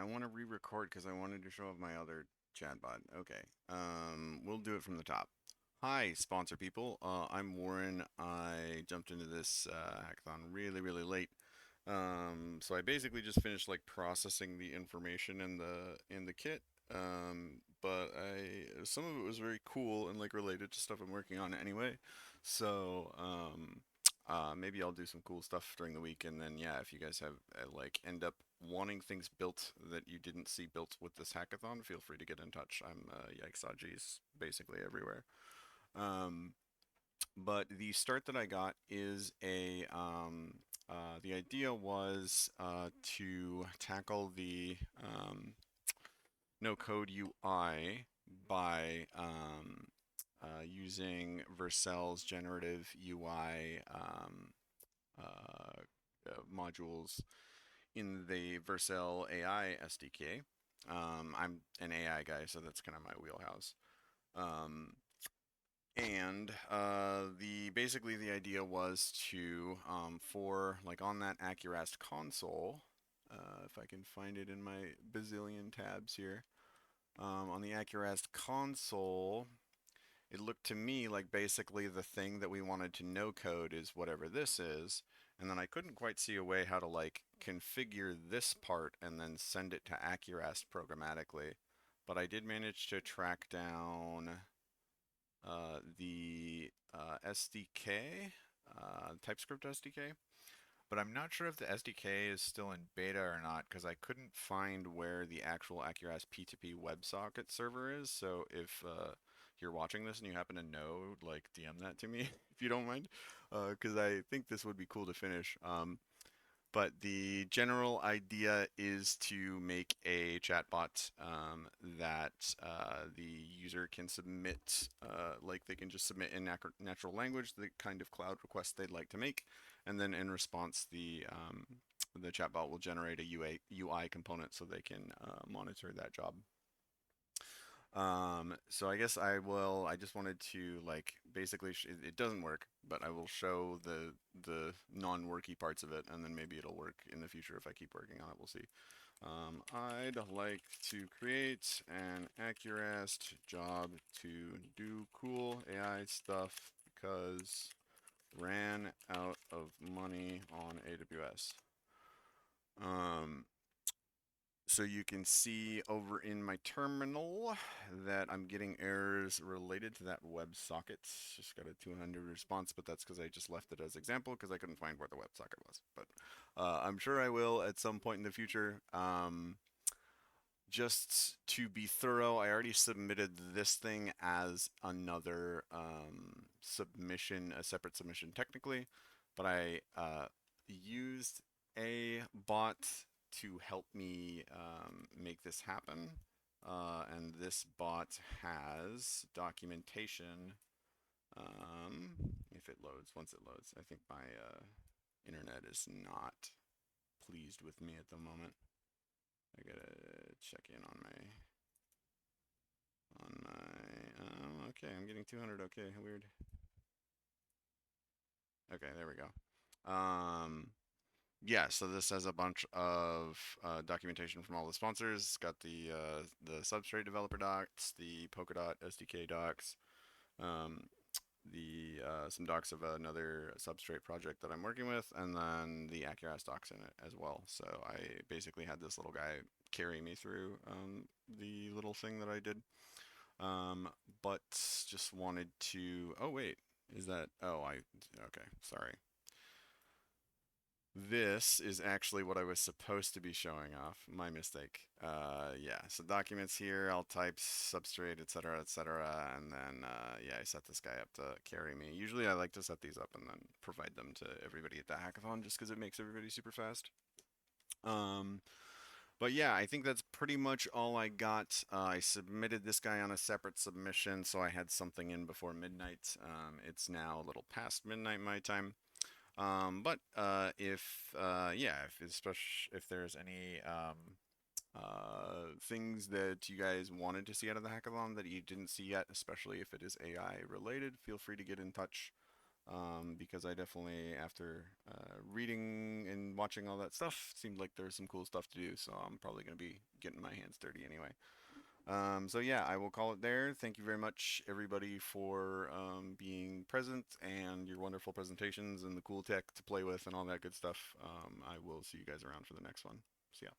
want to re-record because I wanted to show off my other chatbot. Okay. We'll do it from the top. Hi, sponsor people. I'm Warren. I jumped into this hackathon really, really late. So I basically just finished like processing the information in the kit. But some of it was very cool and like related to stuff I'm working on anyway. So maybe I'll do some cool stuff during the week, and then yeah, if you guys have like end up wanting things built that you didn't see built with this hackathon, feel free to get in touch. I'm Yikes basically everywhere. Um, but the start that I got is the idea was to tackle the no code UI by using Vercel's generative UI modules in the Vercel AI SDK. I'm an AI guy, so that's kind of my wheelhouse. Um, and the basically the idea was to for like on that Accurast console, if I can find it in my bazillion tabs here, on the Accurast console, it looked to me like basically the thing that we wanted to no code is whatever this is, and then I couldn't quite see a way how to like configure this part and then send it to Accurast programmatically. But I did manage to track down the SDK, TypeScript SDK, but I'm not sure if the SDK is still in beta or not because I couldn't find where the actual Accurast P2P WebSocket server is. So if you're watching this and you happen to know, like DM that to me if you don't mind, because I think this would be cool to finish. But the general idea is to make a chatbot that the user can submit, like they can just submit in natural language the kind of cloud request they'd like to make, and then in response, the chatbot will generate a UI component so they can monitor that job. So I guess I just wanted to like basically it doesn't work, but I will show the non-worky parts of it, and then maybe it'll work in the future if I keep working on it. We'll see. I'd like to create an Accurast job to do cool AI stuff because ran out of money on AWS. Um, So you can see over in my terminal that I'm getting errors related to that WebSocket. Just got a 200 response, but that's because I just left it as example because I couldn't find where the WebSocket was. But I'm sure I will at some point in the future. Just to be thorough, I already submitted this thing as another submission, a separate submission technically, but I used a bot to help me make this happen. And this bot has documentation. If it loads, once it loads, I think my internet is not pleased with me at the moment. I gotta check in on my okay, I'm getting 200. Okay, weird. Okay, there we go. Yeah, so this has a bunch of documentation from all the sponsors. It's got the Substrate developer docs, the Polkadot SDK docs, um, the some docs of another Substrate project that I'm working with, and then the Accurast docs in it as well. So I basically had this little guy carry me through the little thing that I did. Um, but just wanted to. Oh wait, is that? Oh, okay. Sorry. This is actually what I was supposed to be showing off. My mistake. Yeah, so documents here, all types, substrate, etc., etc., and then yeah, I set this guy up to carry me. Usually I like to set these up and then provide them to everybody at the hackathon just because it makes everybody super fast. Um, but yeah, I think that's pretty much all I got. I submitted this guy on a separate submission, so I had something in before midnight. It's now a little past midnight my time. But if yeah, if especially if there's any things that you guys wanted to see out of the hackathon that you didn't see yet, especially if it is AI related, feel free to get in touch. because I definitely, after reading and watching all that stuff, seemed like there's some cool stuff to do. So I'm probably going to be getting my hands dirty anyway. So yeah, I will call it there. Thank you very much, everybody, for being present and your wonderful presentations and the cool tech to play with and all that good stuff. I will see you guys around for the next one. See ya.